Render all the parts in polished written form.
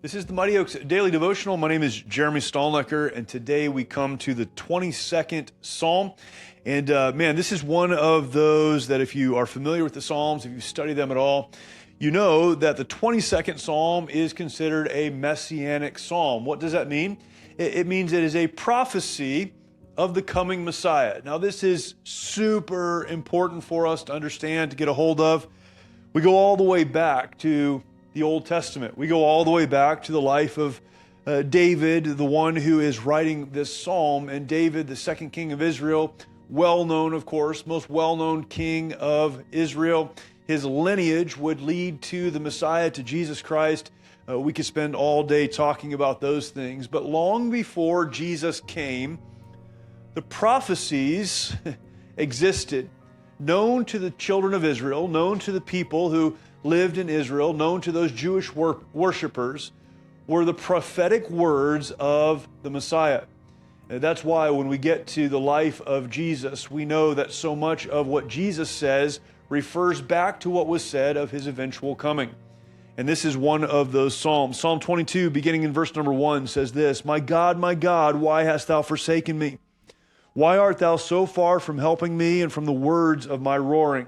This is the Mighty Oaks Daily Devotional. My name is Jeremy Stallnecker, and today we come to the 22nd Psalm. And man, this is one of those that if you are familiar with the Psalms, if you study them at all, you know that the 22nd Psalm is considered a Messianic Psalm. What does that mean? It means it is a prophecy of the coming Messiah. Now, this is super important for us to understand, to get a hold of. We go all the way back to the Old Testament. We go all the way back to the life of David, the one who is writing this psalm, and David, the second king of Israel, well-known, of course, most well-known king of Israel. His lineage would lead to the Messiah, to Jesus Christ. We could spend all day talking about those things, but long before Jesus came, the prophecies existed, known to the children of Israel, known to the people who lived in Israel, known to those Jewish worshipers, were the prophetic words of the Messiah. And that's why when we get to the life of Jesus, we know that so much of what Jesus says refers back to what was said of his eventual coming. And this is one of those Psalms. Psalm 22, beginning in verse number 1, says this, my God, why hast thou forsaken me? Why art thou so far from helping me and from the words of my roaring?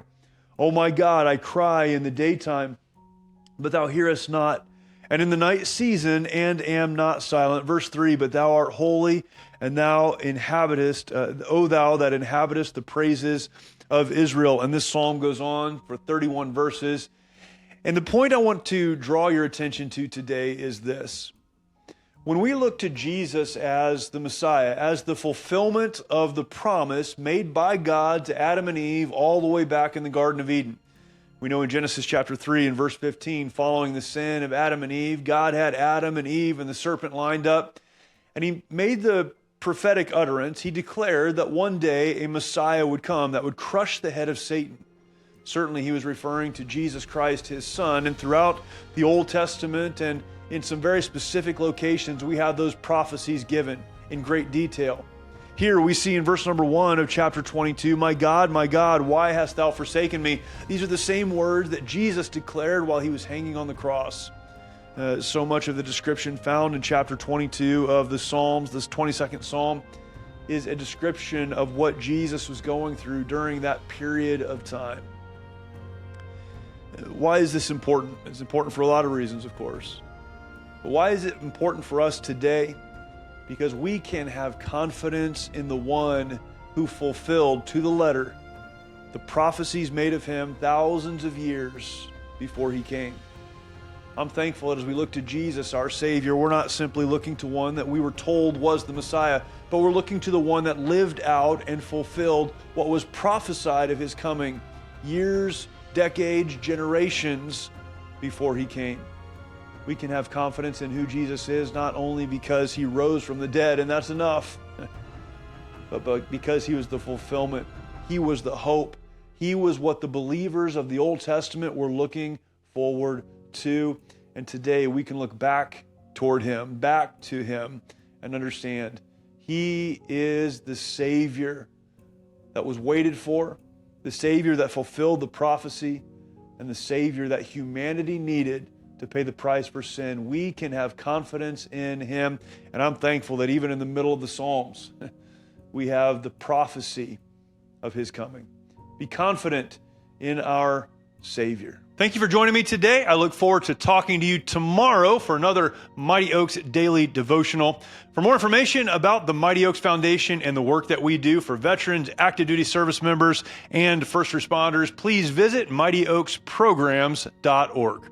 O my God, I cry in the daytime, but thou hearest not, and in the night season, and am not silent. Verse 3, but thou art holy, and thou inhabitest, O thou that inhabitest the praises of Israel. And this psalm goes on for 31 verses. And the point I want to draw your attention to today is this. When we look to Jesus as the Messiah, as the fulfillment of the promise made by God to Adam and Eve all the way back in the Garden of Eden. We know in Genesis chapter 3 and verse 15, following the sin of Adam and Eve, God had Adam and Eve and the serpent lined up, and he made the prophetic utterance. He declared that one day a Messiah would come that would crush the head of Satan. Certainly he was referring to Jesus Christ, his son, and throughout the Old Testament and in some very specific locations, we have those prophecies given in great detail. Here we see in verse number 1 of chapter 22, my God, why hast thou forsaken me? These are the same words that Jesus declared while he was hanging on the cross. So much of the description found in chapter 22 of the Psalms, this 22nd Psalm, is a description of what Jesus was going through during that period of time. Why is this important? It's important for a lot of reasons, of course. But why is it important for us today? Because we can have confidence in the one who fulfilled to the letter the prophecies made of him thousands of years before he came. I'm thankful that as we look to Jesus, our Savior, we're not simply looking to one that we were told was the Messiah, but we're looking to the one that lived out and fulfilled what was prophesied of his coming years, decades, generations before he came. We can have confidence in who Jesus is, not only because he rose from the dead, and that's enough, but because he was the fulfillment. He was the hope. He was what the believers of the Old Testament were looking forward to. And today we can look back toward him, back to him, and understand he is the Savior that was waited for, the Savior that fulfilled the prophecy, and the Savior that humanity needed to pay the price for sin. We can have confidence in him. And I'm thankful that even in the middle of the Psalms, we have the prophecy of his coming. Be confident in our Savior. Thank you for joining me today. I look forward to talking to you tomorrow for another Mighty Oaks Daily Devotional. For more information about the Mighty Oaks Foundation and the work that we do for veterans, active duty service members, and first responders, please visit mightyoaksprograms.org.